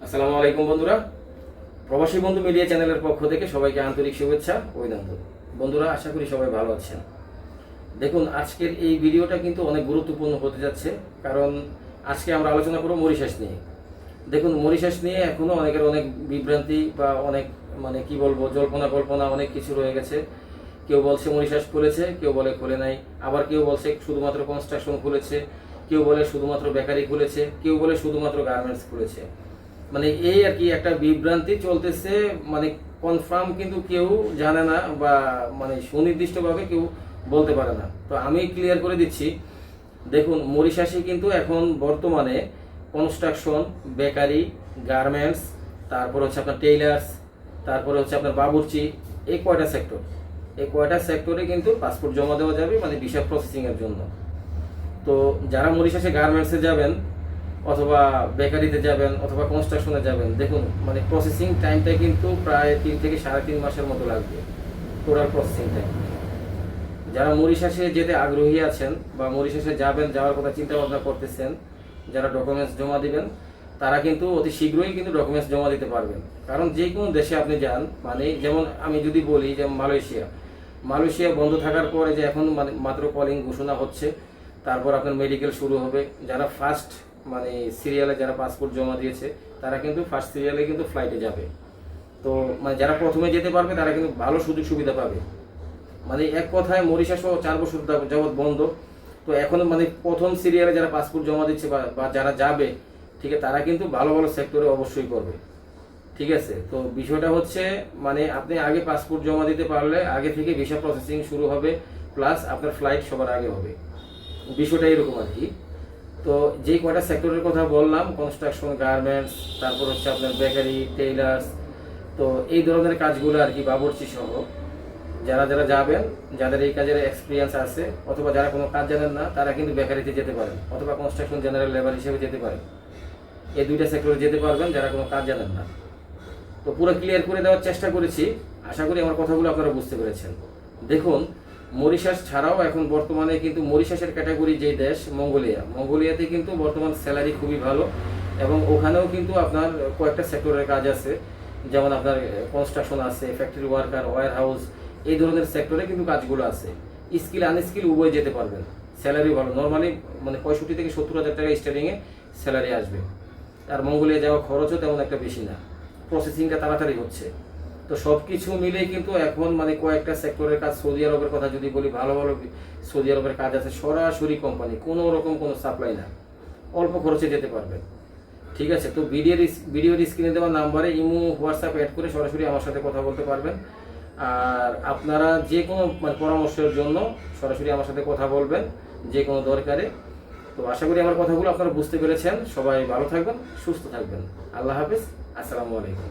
আসসালামু আলাইকুম বন্ধুরা, প্রবাসী বন্ধু মিডিয়া চ্যানেলের পক্ষ থেকে সবাইকে আন্তরিক শুভেচ্ছা ও অভিনন্দন। বন্ধুরা, আশা করি সবাই ভালো আছেন। দেখুন, আজকের এই ভিডিওটা কিন্তু অনেক গুরুত্বপূর্ণ হতে যাচ্ছে, কারণ আজকে আমরা আলোচনা করব মরিশাস নিয়ে। দেখুন, মরিশাস নিয়ে এখনও অনেকের অনেক বিভ্রান্তি বা অনেক কি বলবো, জল্পনা কল্পনা অনেক কিছু রয়ে গেছে। কেউ বলছে মরিশাস খুলেছে, কেউ বলে খুলে নাই, আবার কেউ বলছে শুধুমাত্র কনস্ট্রাকশন খুলেছে, কেউ বলে শুধুমাত্র বেকারি খুলেছে, কেউ বলে শুধুমাত্র গার্মেন্টস খুলেছে। এই আর কি একটা বিভ্রান্তি চলতেছে। কনফার্ম কিন্তু কেউ জানে না বা সুনির্দিষ্টভাবে কেউ বলতে পারে না। তো আমি ক্লিয়ার করে দিচ্ছি। দেখুন, মরিশাসে কিন্তু এখন বর্তমানে কনস্ট্রাকশন, বেকারি, গার্মেন্টস, তারপর হচ্ছে আপনার টেইলার্স, তারপরে হচ্ছে আপনার বাবুর্চি, এই কয়টা সেক্টরে কিন্তু পাসপোর্ট জমা দেওয়া যাবে ভিসা প্রসেসিংয়ের জন্য। তো যারা মরিশাসে গার্মেন্টসে যাবেন অথবা বেকারিতে যাবেন অথবা কনস্ট্রাকশনে যাবেন, দেখুন প্রসেসিং টাইমটা কিন্তু প্রায় 3 থেকে 3.5 মাসের মতো লাগবে, টোটাল প্রসেসিং টাইম। যারা মরিশাসে যেতে আগ্রহী আছেন বা মরিশাসে যাওয়ার কথা চিন্তা ভাবনা করতেছেন, যারা ডকুমেন্টস জমা দিবেন, তারা কিন্তু অতি শীঘ্রই কিন্তু ডকুমেন্টস জমা দিতে পারবেন। কারণ যে কোনো দেশে আপনি যান, যেমন আমি যদি বলি যে মালয়েশিয়া বন্ধ থাকার পরে যে এখন মাত্র কলিং ঘোষণা হচ্ছে, তারপর আপনার মেডিকেল শুরু হবে। যারা ফার্স্ট সিরিয়ালে যারা পাসপোর্ট জমা দিয়েছে, তারা কিন্তু ফার্স্ট সিরিয়ালে কিন্তু ফ্লাইটে যাবে। তো যারা প্রথমে যেতে পারবে তারা কিন্তু ভালো সুযোগ সুবিধা পাবে। এক কথায় মরিশাসও 4 বছর যাবৎ বন্ধ। তো এখন প্রথম সিরিয়ালে যারা পাসপোর্ট জমা দিচ্ছে বা যারা যাবে, ঠিক আছে, তারা কিন্তু ভালো ভালো সেক্টরে অবশ্যই করবে। ঠিক আছে, তো বিষয়টা হচ্ছে আপনি আগে পাসপোর্ট জমা দিতে পারলে আগে থেকে ভিসা প্রসেসিং শুরু হবে, প্লাস আপনার ফ্লাইট সবার আগে হবে। বিষয়টা এরকম আর কি। তো যেই কয়টা সেক্টরের কথা বললাম, কনস্ট্রাকশন, গার্মেন্টস, তারপর হচ্ছে আপনার বেকারি, টেইলার্স, তো এই ধরনের কাজগুলো আর কি, বাবুর্চি সহ যারা যাবেন, যাদের এই কাজের এক্সপিরিয়েন্স আছে অথবা যারা কোনো কাজ জানেন না, তারা কিন্তু বেকারিতে যেতে পারেন অথবা কনস্ট্রাকশন জেনারেল লেবার হিসেবে যেতে পারেন। এই দুইটা সেক্টরে যেতে পারবেন যারা কোনো কাজ জানেন না। তো পুরো ক্লিয়ার করে দেওয়ার চেষ্টা করেছি, আশা করি আমার কথাগুলো আপনারা বুঝতে পেরেছেন। দেখুন, মরিশাস ছাড়াও এখন বর্তমানে কিন্তু মরিশাসের ক্যাটাগরি যে দেশ মঙ্গোলিয়াতে কিন্তু বর্তমান স্যালারি খুবই ভালো, এবং ওখানেও কিন্তু আপনার কয়েকটা সেক্টরের কাজ আছে। যেমন আপনার কনস্ট্রাকশন আছে, ফ্যাক্টরি ওয়ার্কার, ওয়্যার হাউস, এই ধরনের সেক্টরে কিন্তু কাজগুলো আছে। স্কিল আনস্কিল উভয় যেতে পারবেন, স্যালারি ভালো। নর্মালি 65 থেকে 70,000 টাকা স্টার্টিংয়ে স্যালারি আসবে। আর মঙ্গোলিয়া যাওয়া খরচও তেমন একটা বেশি না, প্রসেসিংটা তাড়াতাড়ি হচ্ছে। তো সব কিছু মিলে কিন্তু এখন কয়েকটা সেক্টরের কাজ, সৌদি আরবের কথা যদি বলি, ভালো ভালো সৌদি আরবের কাজ আছে, সরাসরি কোম্পানি, কোনো রকম কোনো সাপ্লাই না, অল্প খরচে যেতে পারবেন। ঠিক আছে, তো ভিডিওর স্ক্রিনে দেওয়া নাম্বারে ইমো, হোয়াটসঅ্যাপ অ্যাড করে সরাসরি আমার সাথে কথা বলতে পারবেন। আর আপনারা যে কোনো পরামর্শের জন্য সরাসরি আমার সাথে কথা বলবেন, যে কোনো দরকারে। তো আশা করি আমার কথাগুলো আপনারা বুঝতে পেরেছেন। সবাই ভালো থাকবেন, সুস্থ থাকবেন। আল্লাহ হাফেজ, আসসালামু আলাইকুম।